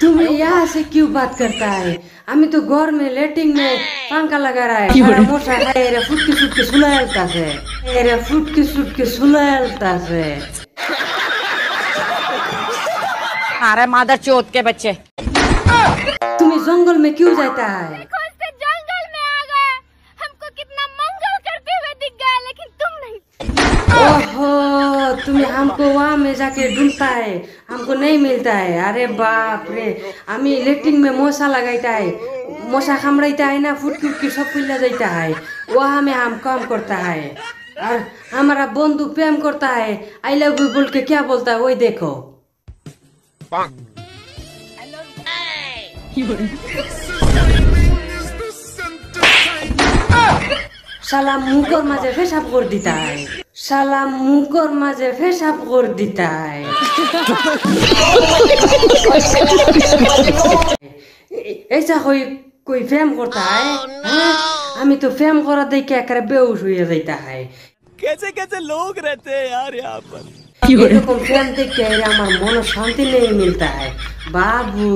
तुम्हें यहाँ से क्यों बात करता है? हमें तो घर में लेटिंग में पंखा लगा रहा है। सारा मोटा है रे फुट के सुलायलता से। रे फुट के सुलायलता से। अरे मादर चोद के बच्चे। तुम्हें जंगल में क्यों जाता है? जंगल में आ गए। हमको कितना मंगल करते हुए दिख गए, लेकिन तुम नहीं। ओहो, तुम्हें हमको वहाँ में जाके ढूंढता है, हमको नहीं मिलता है। अरे बाप रे, हमें लेटिंग में मशा लगाता है, मशा कामड़ाता है ना, फुट की सब फुला जाता है। वहाँ में हम काम करता है और हमारा बंधु प्रेम करता है, आई लव यू बोल के क्या बोलता है वही देखो। साला मुकर माजे पेशाब कर देता है, साला मुकर माजे पेशाब कर देता है। ऐसा कोई फेम करता है? हमें तो फेम करा दे क्या कर बेहोश हो जाता है। कैसे कैसे लोग रहते हैं यार यहाँ पर। এরকম ফ্যান দেখে আমার মনে শান্তি নেই মিলতা है बाबू।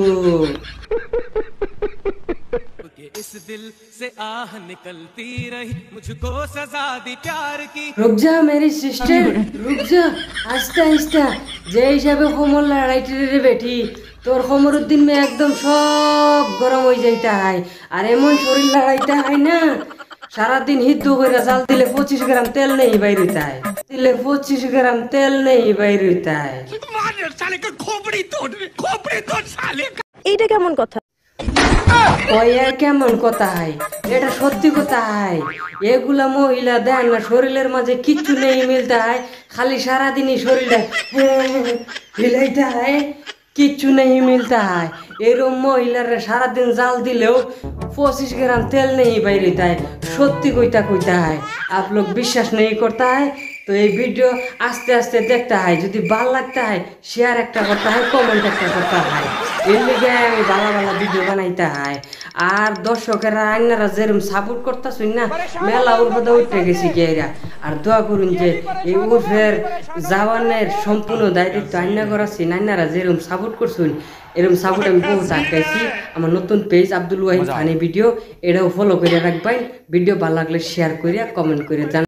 इस दिल से आह निकलती रही, मुझको सजा दी प्यार की। रुक जा मेरी सिस्टर, रुक जा, आस्ता आस्ता। যে হিসাবে কোমর লড়াইতে রে বেটি, তোর কোমরের দিন में एकदम সব গরম হয়ে যাইতা হয়। আর এমন শরীর লড়াইতে হয় না, सारा दिन हिद्दू করে জাল দিলে 25 গ্রাম তেল नहीं বাইর होता है, দিলে 25 গ্রাম তেল नहीं বাইর होता है। मार साले का खोपड़ी तोड़ साले का। এইটা কেমন কথা? ওই আর কেমন কথা হয়? এটা সত্যি কথা হয়। এগুলা মহিলা দেন না, শরীরের মাঝে কিচ্ছু নেই মিলতা হয়, খালি সারাদিনই শরীরটা হিলাইতে হয়, কিচ্ছু নেই মিলতা है। এরকম মহিলারা সারাদিন জাল দিলেও 25 ग्राम तेल नहीं বাইর होता है। সত্যি কইতা है। आप लोग विश्वास नहीं करता है तो ये वीडियो आस्ते आस्ते देखता है, যদি ভালো लगता है शेयर একটা করতে হয়, কমেন্ট একটা করতে হয়। এর লিগে আমি ভালো ভালো ভিডিও বানাইতে হয়। আর দর্শকেরা আইনারা যেরকম সাপোর্ট করতেছেন না, মেলা উর্বদা উঠে গেছি গেরা। আর দোয়া করুন যে এই উর্ফের জাওয়ানের সম্পূর্ণ দায়িত্ব আইনা করাছি, আইনারা যেরকম সাপোর্ট করছেন এরকম সাপোর্ট আমি বহু চাইছি। আমার নতুন page Abdul Wahid funny video, এটাও ফলো করে রাখবেন। ভিডিও ভালো লাগলে শেয়ার করিয়া কমেন্ট করে জানান।